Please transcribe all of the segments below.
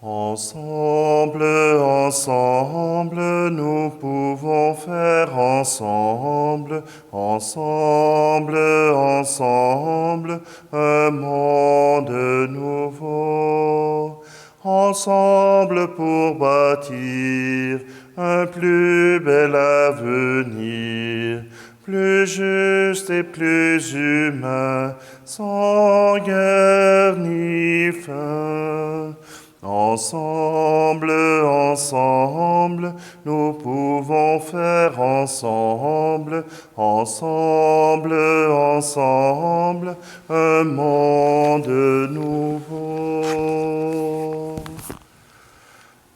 Ensemble, ensemble, nous pouvons faire ensemble, ensemble, ensemble, un monde nouveau. Ensemble pour bâtir un plus bel avenir, plus juste et plus humain, sans guerre ni faim. Ensemble, ensemble, nous pouvons faire ensemble, ensemble, ensemble, un monde nouveau.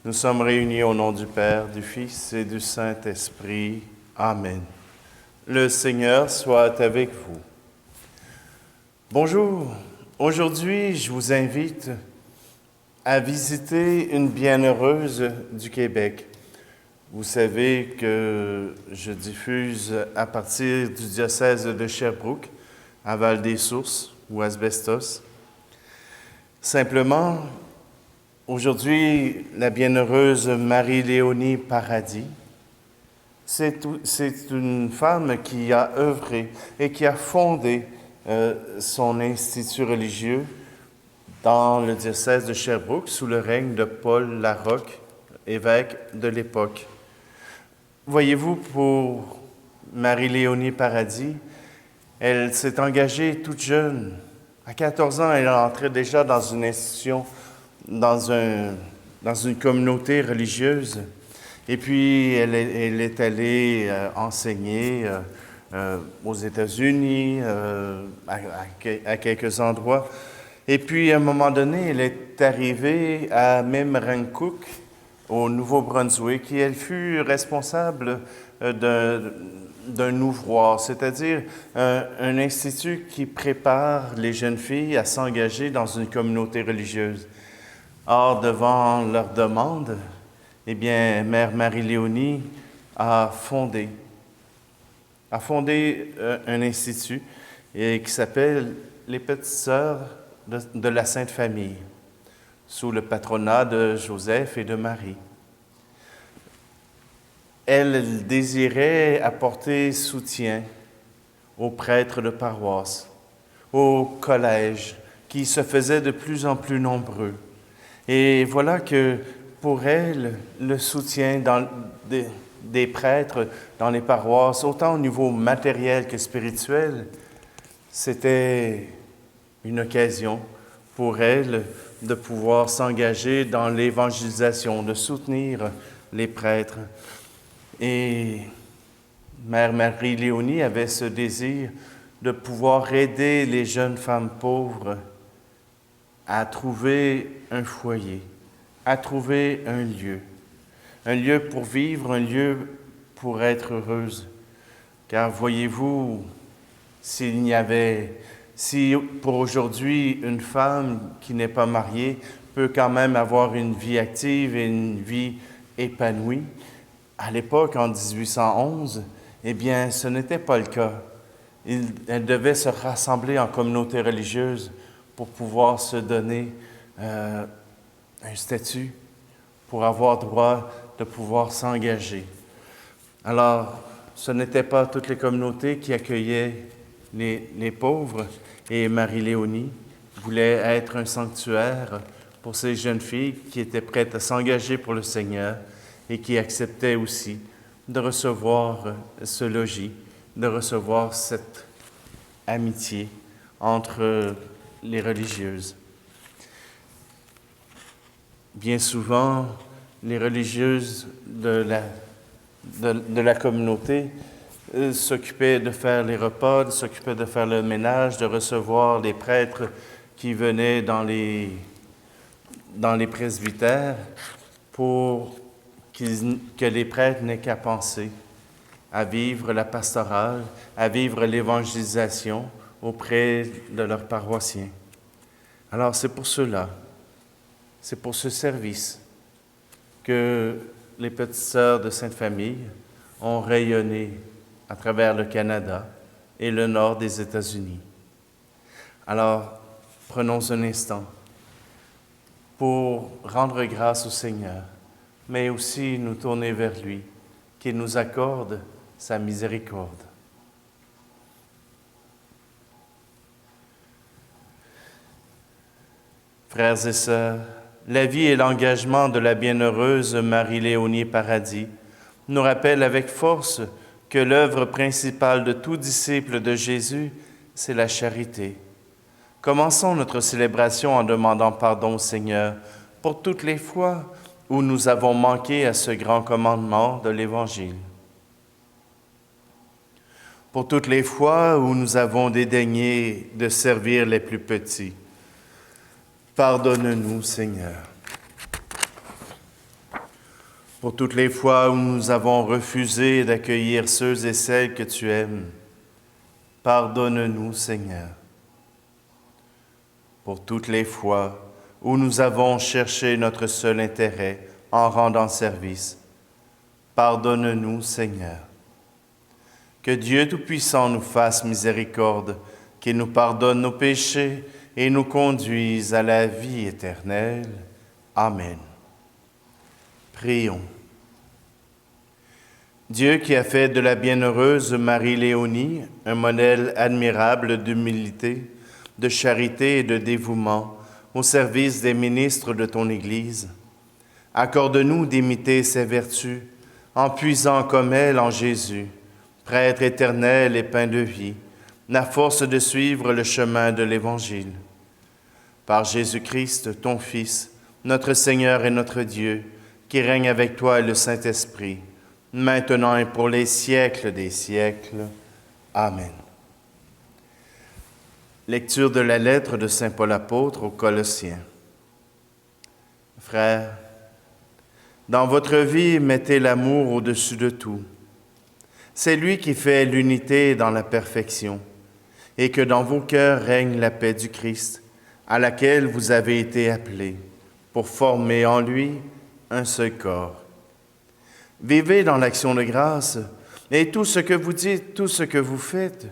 Nous sommes réunis au nom du Père, du Fils et du Saint-Esprit. Amen. Le Seigneur soit avec vous. Bonjour. Aujourd'hui, je vous invite à visiter une bienheureuse du Québec. Vous savez que je diffuse à partir du diocèse de Sherbrooke, à Val-des-Sources ou Asbestos. Simplement, aujourd'hui, la bienheureuse Marie-Léonie Paradis, c'est une femme qui a œuvré et qui a fondé son institut religieux dans le diocèse de Sherbrooke, sous le règne de Paul Larocque, évêque de l'époque. Voyez-vous, pour Marie-Léonie Paradis, elle s'est engagée toute jeune. À 14 ans, elle est entrée déjà dans une institution, dans une communauté religieuse. Et puis, elle est allée enseigner aux États-Unis, à quelques endroits. Et puis, à un moment donné, elle est arrivée à Memramcook, au Nouveau-Brunswick, et elle fut responsable d'un ouvroir, c'est-à-dire un institut qui prépare les jeunes filles à s'engager dans une communauté religieuse. Or, devant leur demande, eh bien, Mère Marie-Léonie a fondé un institut qui s'appelle les Petites Sœurs de la Sainte Famille, sous le patronat de Joseph et de Marie. Elle désirait apporter soutien aux prêtres de paroisse, aux collèges qui se faisaient de plus en plus nombreux. Et voilà que pour elle, le soutien des prêtres dans les paroisses, autant au niveau matériel que spirituel, c'était une occasion pour elle de pouvoir s'engager dans l'évangélisation, de soutenir les prêtres. Et Mère Marie-Léonie avait ce désir de pouvoir aider les jeunes femmes pauvres à trouver un foyer, à trouver un lieu pour vivre, un lieu pour être heureuse. Car voyez-vous, si pour aujourd'hui, une femme qui n'est pas mariée peut quand même avoir une vie active et une vie épanouie, à l'époque, en 1811, eh bien, ce n'était pas le cas. Elle devait se rassembler en communauté religieuse pour pouvoir se donner un statut, pour avoir droit de pouvoir s'engager. Alors, ce n'était pas toutes les communautés qui accueillaient les pauvres, et Marie-Léonie voulait être un sanctuaire pour ces jeunes filles qui étaient prêtes à s'engager pour le Seigneur et qui acceptaient aussi de recevoir ce logis, de recevoir cette amitié entre les religieuses. Bien souvent, les religieuses de la communauté s'occupaient de faire les repas, s'occupaient de faire le ménage, de recevoir les prêtres qui venaient dans les presbytères pour que les prêtres n'aient qu'à penser à vivre la pastorale, à vivre l'évangélisation auprès de leurs paroissiens. Alors c'est pour cela, c'est pour ce service que les Petites Sœurs de Sainte-Famille ont rayonné à travers le Canada et le nord des États-Unis. Alors, prenons un instant pour rendre grâce au Seigneur, mais aussi nous tourner vers lui, qu'il nous accorde sa miséricorde. Frères et sœurs, la vie et l'engagement de la bienheureuse Marie-Léonie Paradis nous rappellent avec force que l'œuvre principale de tout disciple de Jésus, c'est la charité. Commençons notre célébration en demandant pardon au Seigneur pour toutes les fois où nous avons manqué à ce grand commandement de l'Évangile. Pour toutes les fois où nous avons dédaigné de servir les plus petits. Pardonne-nous, Seigneur. Pour toutes les fois où nous avons refusé d'accueillir ceux et celles que tu aimes, pardonne-nous, Seigneur. Pour toutes les fois où nous avons cherché notre seul intérêt en rendant service, pardonne-nous, Seigneur. Que Dieu Tout-Puissant nous fasse miséricorde, qu'il nous pardonne nos péchés et nous conduise à la vie éternelle. Amen. Prions. Dieu qui a fait de la bienheureuse Marie-Léonie un modèle admirable d'humilité, de charité et de dévouement au service des ministres de ton Église, accorde-nous d'imiter ses vertus en puisant comme elle en Jésus, prêtre éternel et pain de vie, la force de suivre le chemin de l'Évangile. Par Jésus-Christ, ton Fils, notre Seigneur et notre Dieu, qui règne avec toi et le Saint-Esprit, maintenant et pour les siècles des siècles. Amen. Lecture de la lettre de Saint Paul apôtre aux Colossiens. Frères, dans votre vie, mettez l'amour au-dessus de tout. C'est lui qui fait l'unité dans la perfection, et que dans vos cœurs règne la paix du Christ, à laquelle vous avez été appelés, pour former en lui un seul corps. Vivez dans l'action de grâce, et tout ce que vous dites, tout ce que vous faites,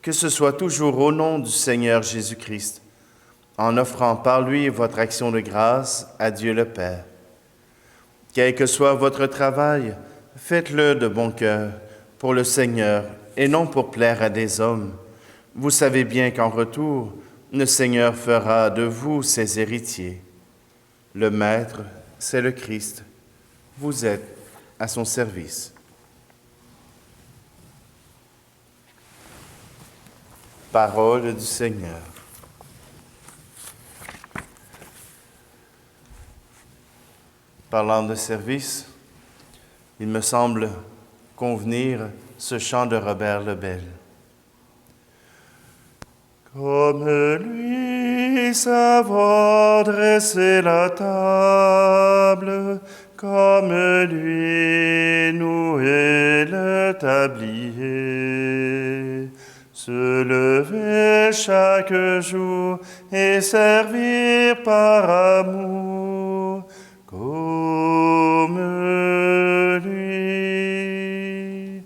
que ce soit toujours au nom du Seigneur Jésus-Christ, en offrant par lui votre action de grâce à Dieu le Père. Quel que soit votre travail, faites-le de bon cœur, pour le Seigneur, et non pour plaire à des hommes. Vous savez bien qu'en retour, le Seigneur fera de vous ses héritiers. Le Maître, c'est le Christ. Vous êtes à son service. Parole du Seigneur. Parlant de service, il me semble convenir ce chant de Robert Lebel. Comme lui, savoir dresser la table, comme lui, nouer le tablier, se lever chaque jour et servir par amour, comme lui,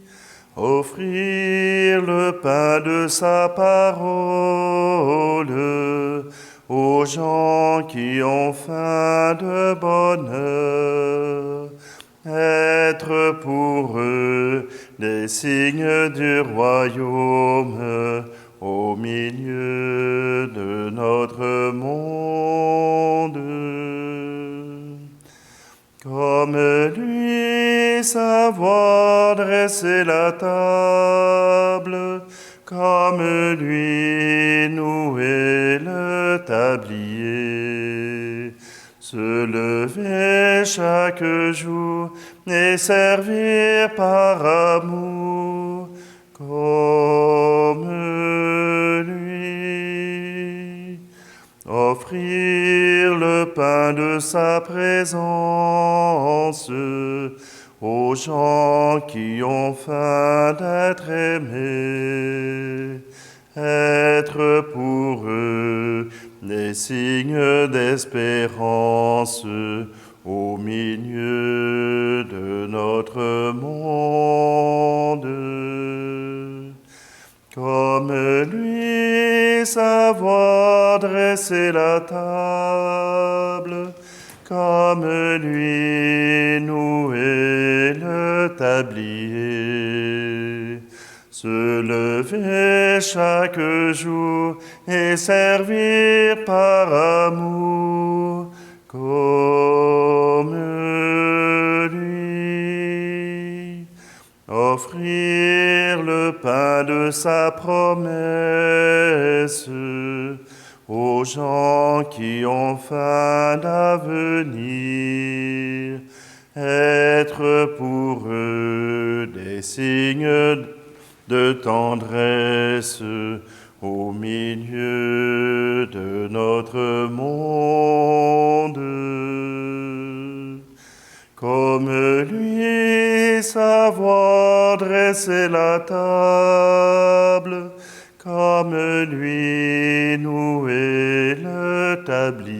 offrir le pain de sa parole aux gens qui ont faim de bonheur, être pour eux des signes du royaume au milieu de notre monde. Comme lui, savoir dresser la table, comme lui, nouer le tablier, se lever chaque jour et servir par amour, comme lui, offrir le pain de sa présence aux gens qui ont faim d'être aimés, être pour eux des signes d'espérance au milieu de notre monde. Comme lui, savoir dresser la table, comme lui, nouer le tablier. Se lever chaque jour et servir par amour, comme lui. Offrir le pain de sa promesse aux gens qui ont faim d'avenir, être pour eux des signes de tendresse au milieu de notre monde. Comme lui, savoir dresser la table, comme lui, nouer le tablier.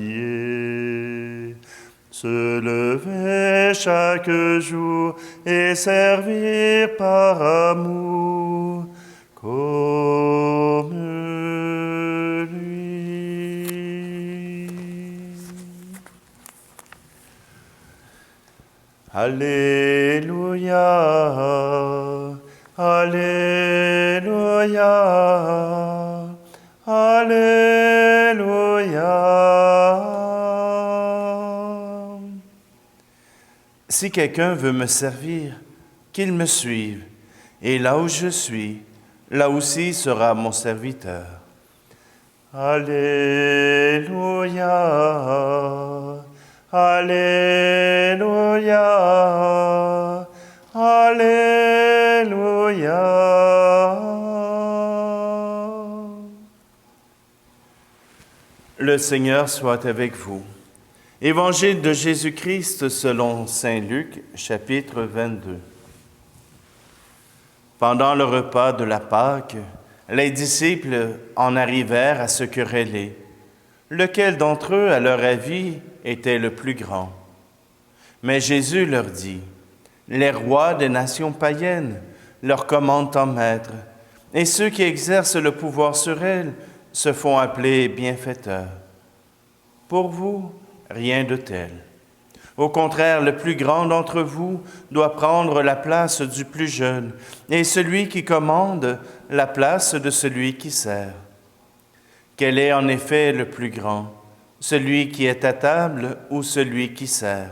Se lever chaque jour et servir par amour, comme lui. Alléluia, Alléluia, Alléluia. Si quelqu'un veut me servir, qu'il me suive, et là où je suis, là aussi sera mon serviteur. Alléluia, Alléluia, Alléluia. Le Seigneur soit avec vous. Évangile de Jésus-Christ selon saint Luc, chapitre 22. Pendant le repas de la Pâque, les disciples en arrivèrent à se quereller. Lequel d'entre eux, à leur avis, était le plus grand? Mais Jésus leur dit, « Les rois des nations païennes leur commandent en maître, et ceux qui exercent le pouvoir sur elles se font appeler bienfaiteurs. Pour vous, rien de tel. Au contraire, le plus grand d'entre vous doit prendre la place du plus jeune, et celui qui commande la place de celui qui sert. Quel est en effet le plus grand, celui qui est à table ou celui qui sert?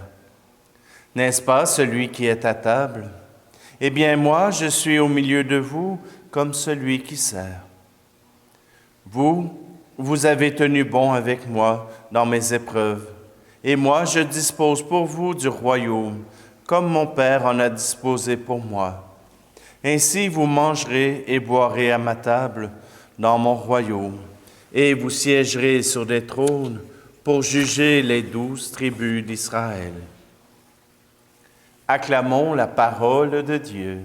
N'est-ce pas celui qui est à table? Eh bien, moi, je suis au milieu de vous comme celui qui sert. Vous avez tenu bon avec moi dans mes épreuves, et moi, je dispose pour vous du royaume, comme mon Père en a disposé pour moi. Ainsi, vous mangerez et boirez à ma table dans mon royaume, et vous siégerez sur des trônes pour juger les 12 tribus d'Israël. Acclamons la parole de Dieu.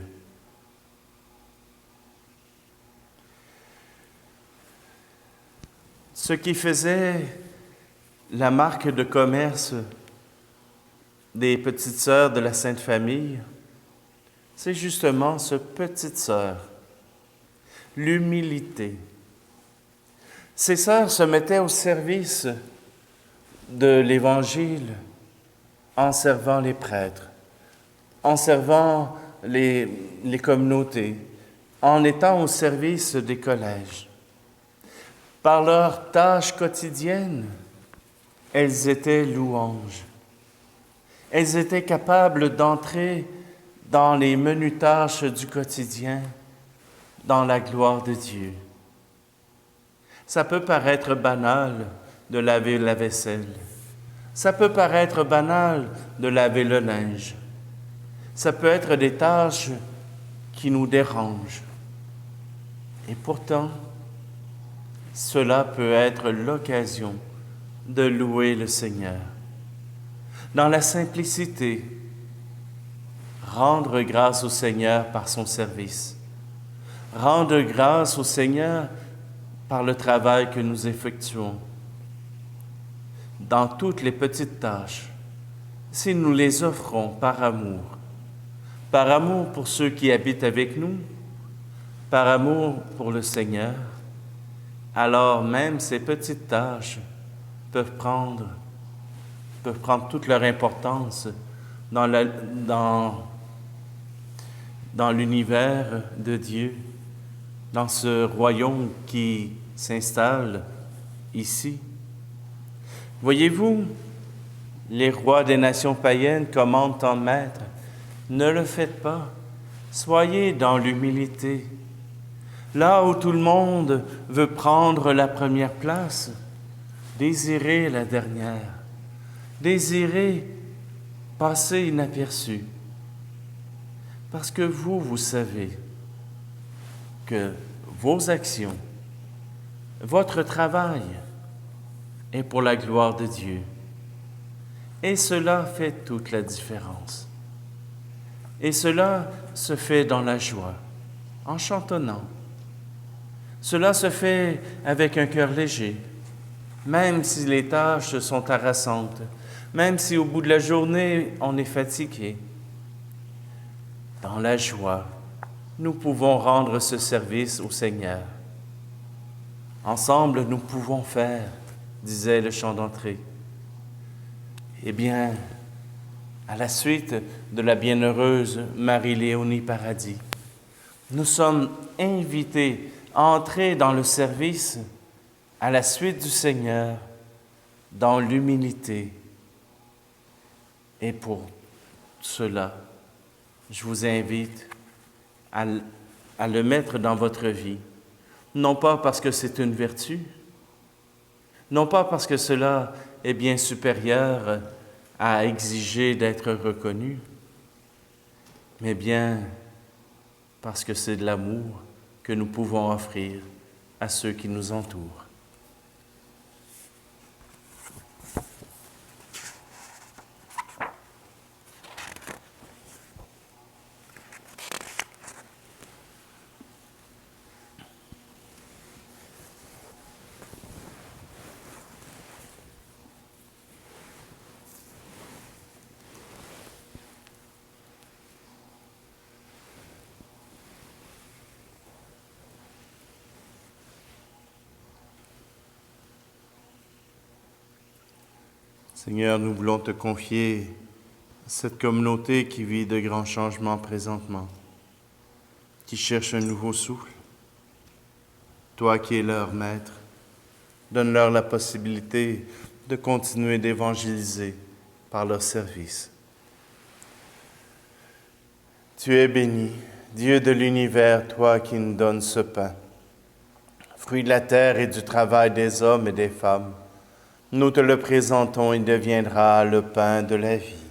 Ce qui faisait la marque de commerce des petites sœurs de la Sainte Famille, c'est justement ce petite sœur, l'humilité. Ces sœurs se mettaient au service de l'Évangile en servant les prêtres, en servant les communautés, en étant au service des collèges. Par leurs tâches quotidiennes, elles étaient louanges. Elles étaient capables d'entrer dans les menues tâches du quotidien, dans la gloire de Dieu. Ça peut paraître banal de laver la vaisselle. Ça peut paraître banal de laver le linge. Ça peut être des tâches qui nous dérangent. Et pourtant, cela peut être l'occasion de louer le Seigneur. Dans la simplicité, rendre grâce au Seigneur par son service. Rendre grâce au Seigneur par le travail que nous effectuons. Dans toutes les petites tâches, si nous les offrons par amour pour ceux qui habitent avec nous, par amour pour le Seigneur, alors même ces petites tâches peuvent prendre toute leur importance dans l'univers de Dieu, dans ce royaume qui s'installe ici. Voyez-vous, les rois des nations païennes commandent en maître, ne le faites pas, soyez dans l'humilité. Là où tout le monde veut prendre la première place, désirez la dernière, désirez passer inaperçu. Parce que vous savez que vos actions, votre travail est pour la gloire de Dieu. Et cela fait toute la différence. Et cela se fait dans la joie, en chantonnant. Cela se fait avec un cœur léger, même si les tâches sont harassantes, même si au bout de la journée on est fatigué. Dans la joie, nous pouvons rendre ce service au Seigneur. Ensemble, nous pouvons faire, disait le chant d'entrée. Eh bien, à la suite de la bienheureuse Marie-Léonie Paradis, nous sommes invités à entrer dans le service à la suite du Seigneur, dans l'humilité. Et pour cela, je vous invite à le mettre dans votre vie, non pas parce que c'est une vertu, non pas parce que cela est bien supérieur à exiger d'être reconnu, mais bien parce que c'est de l'amour que nous pouvons offrir à ceux qui nous entourent. Seigneur, nous voulons te confier cette communauté qui vit de grands changements présentement, qui cherche un nouveau souffle. Toi qui es leur maître, donne-leur la possibilité de continuer d'évangéliser par leur service. Tu es béni, Dieu de l'univers, toi qui nous donnes ce pain, fruit de la terre et du travail des hommes et des femmes. Nous te le présentons, il deviendra le pain de la vie.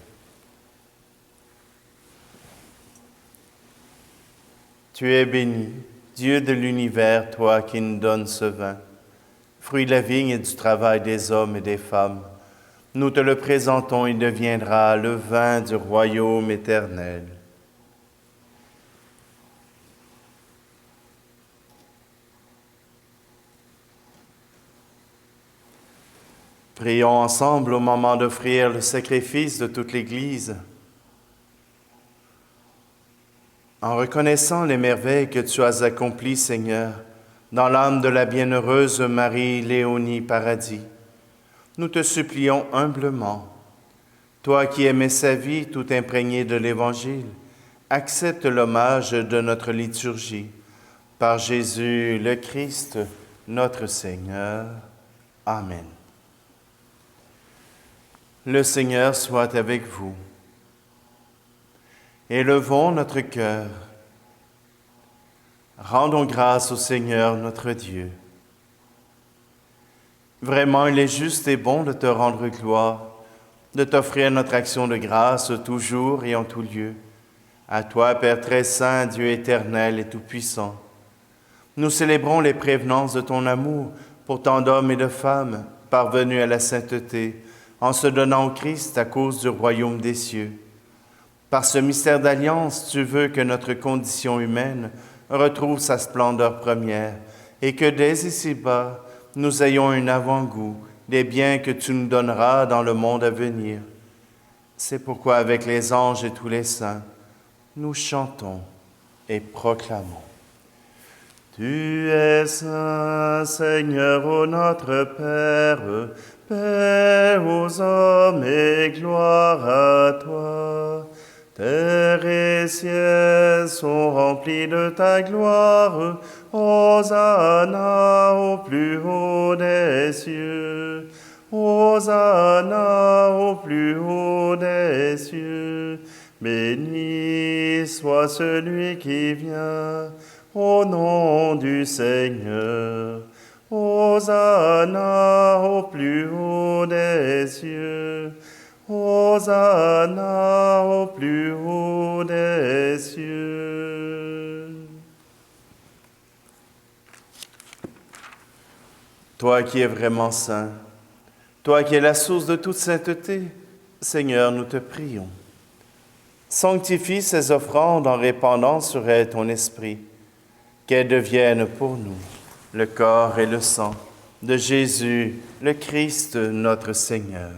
Tu es béni, Dieu de l'univers, toi qui nous donnes ce vin, fruit de la vigne et du travail des hommes et des femmes. Nous te le présentons, il deviendra le vin du royaume éternel. Prions ensemble au moment d'offrir le sacrifice de toute l'Église, en reconnaissant les merveilles que tu as accomplies, Seigneur, dans l'âme de la bienheureuse Marie-Léonie Paradis. Nous te supplions humblement, toi qui aimais sa vie tout imprégnée de l'Évangile, accepte l'hommage de notre liturgie. Par Jésus le Christ, notre Seigneur. Amen. Le Seigneur soit avec vous. Élevons notre cœur. Rendons grâce au Seigneur notre Dieu. Vraiment, il est juste et bon de te rendre gloire, de t'offrir notre action de grâce toujours et en tout lieu. À toi, Père très saint, Dieu éternel et tout-puissant. Nous célébrons les prévenances de ton amour pour tant d'hommes et de femmes parvenus à la sainteté, en se donnant au Christ à cause du royaume des cieux. Par ce mystère d'alliance, tu veux que notre condition humaine retrouve sa splendeur première et que dès ici-bas, nous ayons un avant-goût des biens que tu nous donneras dans le monde à venir. C'est pourquoi, avec les anges et tous les saints, nous chantons et proclamons. Tu es saint, Seigneur, ô notre Père, paix aux hommes et gloire à toi. Terre et ciel sont remplis de ta gloire, Hosanna au plus haut des cieux. Hosanna au plus haut des cieux. Béni soit celui qui vient au nom du Seigneur. Hosanna au plus haut des cieux. Hosanna au plus haut des cieux. Toi qui es vraiment saint, toi qui es la source de toute sainteté, Seigneur, nous te prions. Sanctifie ces offrandes en répandant sur elles ton esprit, qu'elles deviennent pour nous le corps et le sang de Jésus, le Christ, notre Seigneur.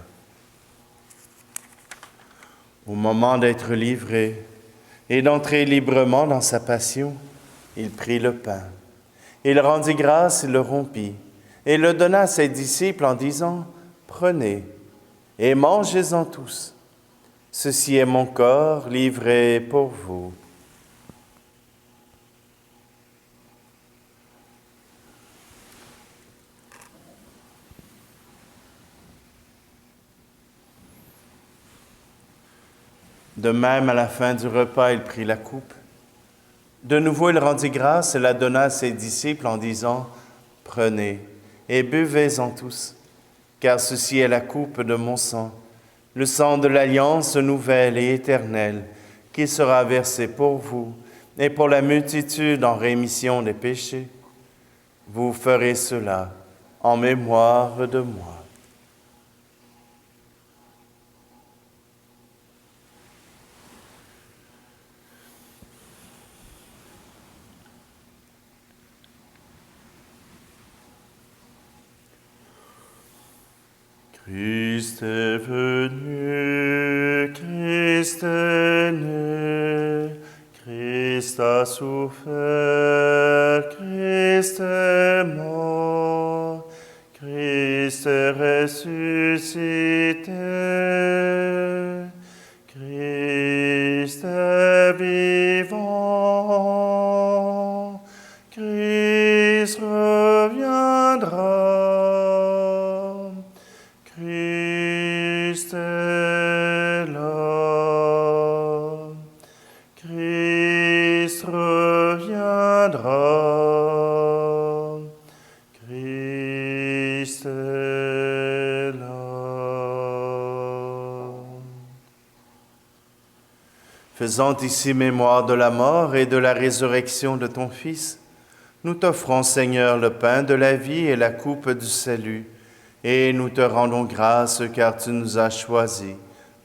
Au moment d'être livré et d'entrer librement dans sa passion, il prit le pain. Il rendit grâce, il le rompit et le donna à ses disciples en disant « Prenez et mangez-en tous. Ceci est mon corps livré pour vous. » De même, à la fin du repas, il prit la coupe. De nouveau, il rendit grâce et la donna à ses disciples en disant « Prenez et buvez-en tous, car ceci est la coupe de mon sang, le sang de l'alliance nouvelle et éternelle, qui sera versé pour vous et pour la multitude en rémission des péchés. Vous ferez cela en mémoire de moi. » Christ est venu, Christ est né, Christ a souffert, Christ est mort, Christ est ressuscité, Christ est vivant, Christ reviendra. Christ est là, Christ reviendra, Christ est là. Faisant ici mémoire de la mort et de la résurrection de ton Fils, nous t'offrons, Seigneur, le pain de la vie et la coupe du salut, et nous te rendons grâce car tu nous as choisis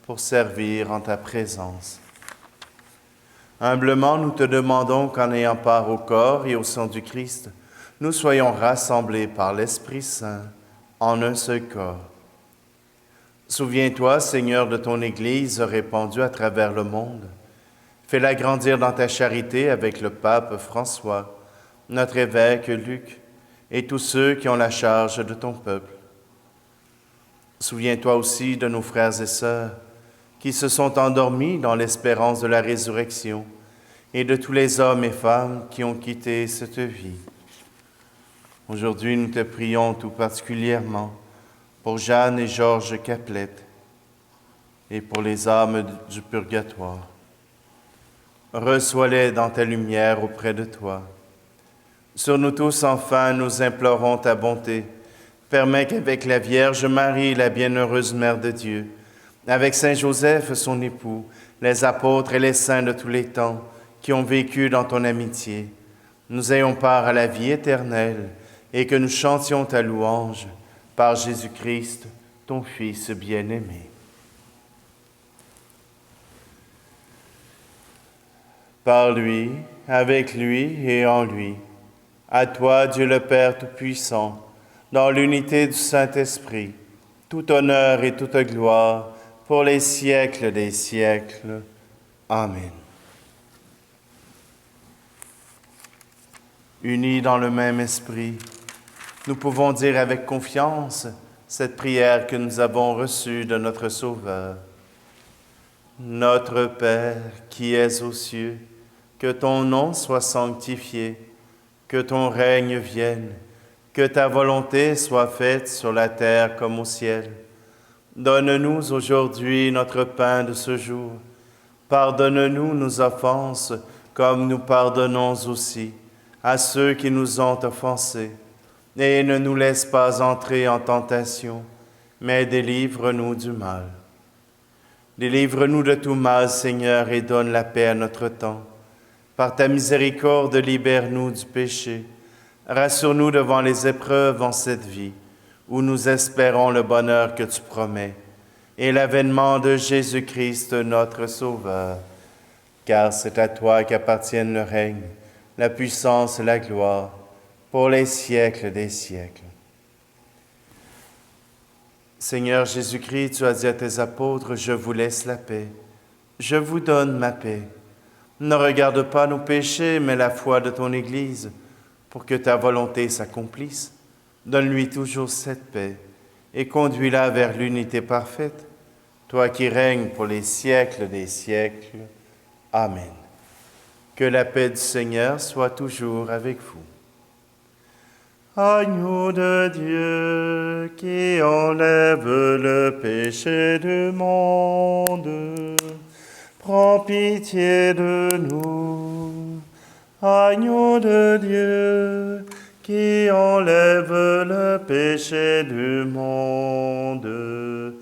pour servir en ta présence. Humblement, nous te demandons qu'en ayant part au corps et au sang du Christ, nous soyons rassemblés par l'Esprit Saint en un seul corps. Souviens-toi, Seigneur, de ton Église répandue à travers le monde. Fais-la grandir dans ta charité avec le pape François, notre évêque Luc et tous ceux qui ont la charge de ton peuple. Souviens-toi aussi de nos frères et sœurs qui se sont endormis dans l'espérance de la résurrection et de tous les hommes et femmes qui ont quitté cette vie. Aujourd'hui, nous te prions tout particulièrement pour Jeanne et Georges Caplette et pour les âmes du purgatoire. Reçois-les dans ta lumière auprès de toi. Sur nous tous, enfin, nous implorons ta bonté. Permets qu'avec la Vierge Marie, la bienheureuse Mère de Dieu, avec Saint Joseph, son époux, les apôtres et les saints de tous les temps qui ont vécu dans ton amitié, nous ayons part à la vie éternelle et que nous chantions ta louange par Jésus-Christ, ton Fils bien-aimé. Par lui, avec lui et en lui, à toi, Dieu le Père Tout-Puissant, dans l'unité du Saint-Esprit, tout honneur et toute gloire pour les siècles des siècles. Amen. unis dans le même esprit, nous pouvons dire avec confiance cette prière que nous avons reçue de notre Sauveur. Notre Père qui es aux cieux, que ton nom soit sanctifié, que ton règne vienne, que ta volonté soit faite sur la terre comme au ciel. Donne-nous aujourd'hui notre pain de ce jour. Pardonne-nous nos offenses, comme nous pardonnons aussi à ceux qui nous ont offensés. Et ne nous laisse pas entrer en tentation, mais délivre-nous du mal. Délivre-nous de tout mal, Seigneur, et donne la paix à notre temps. Par ta miséricorde, libère-nous du péché. Rassure-nous devant les épreuves en cette vie, où nous espérons le bonheur que tu promets, et l'avènement de Jésus-Christ, notre Sauveur. Car c'est à toi qu'appartiennent le règne, la puissance et la gloire, pour les siècles des siècles. Seigneur Jésus-Christ, tu as dit à tes apôtres, « Je vous laisse la paix, je vous donne ma paix. Ne regarde pas nos péchés, mais la foi de ton Église, pour que ta volonté s'accomplisse. Donne-lui toujours cette paix et conduis-la vers l'unité parfaite, toi qui règnes pour les siècles des siècles. Amen. Que la paix du Seigneur soit toujours avec vous. Agneau de Dieu qui enlève le péché du monde, prends pitié de nous. Agneau de Dieu qui enlève le péché du monde,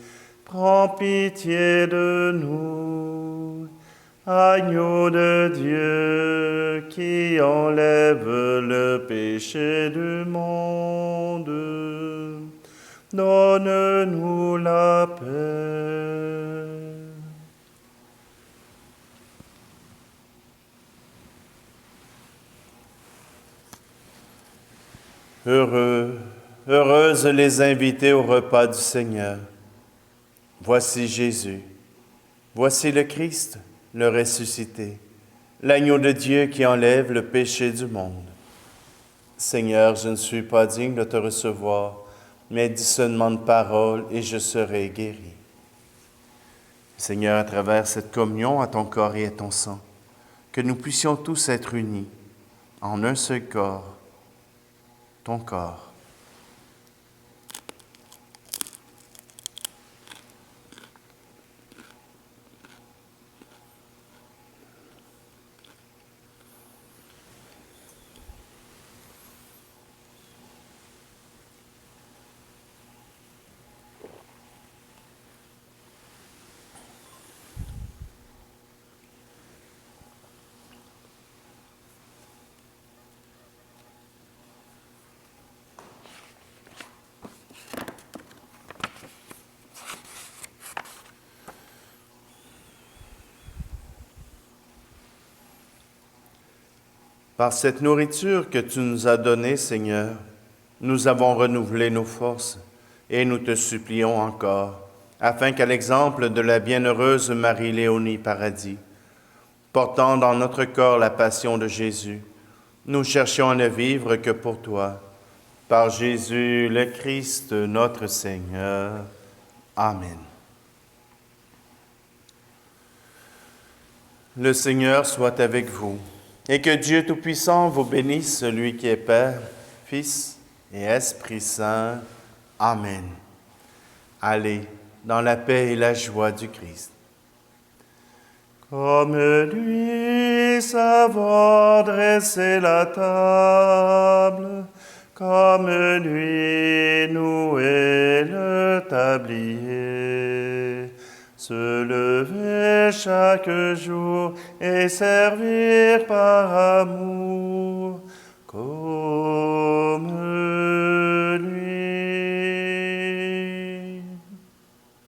prends pitié de nous. Agneau de Dieu qui enlève le péché du monde, donne-nous la paix. Heureuses les invités au repas du Seigneur. Voici Jésus, voici le Christ, le ressuscité, l'agneau de Dieu qui enlève le péché du monde. Seigneur, je ne suis pas digne de te recevoir, mais dis seulement de parole et je serai guéri. Seigneur, à travers cette communion à ton corps et à ton sang, que nous puissions tous être unis en un seul corps, ton corps. Par cette nourriture que tu nous as donnée, Seigneur, nous avons renouvelé nos forces et nous te supplions encore, afin qu'à l'exemple de la bienheureuse Marie-Léonie Paradis, portant dans notre corps la passion de Jésus, nous cherchions à ne vivre que pour toi. Par Jésus le Christ, notre Seigneur. Amen. Le Seigneur soit avec vous. Et que Dieu Tout-Puissant vous bénisse, celui qui est Père, Fils et Esprit Saint. Amen. Allez dans la paix et la joie du Christ. Comme lui, savoir dresser la table, comme lui, nouer le tablier, se lever chaque jour et servir par amour.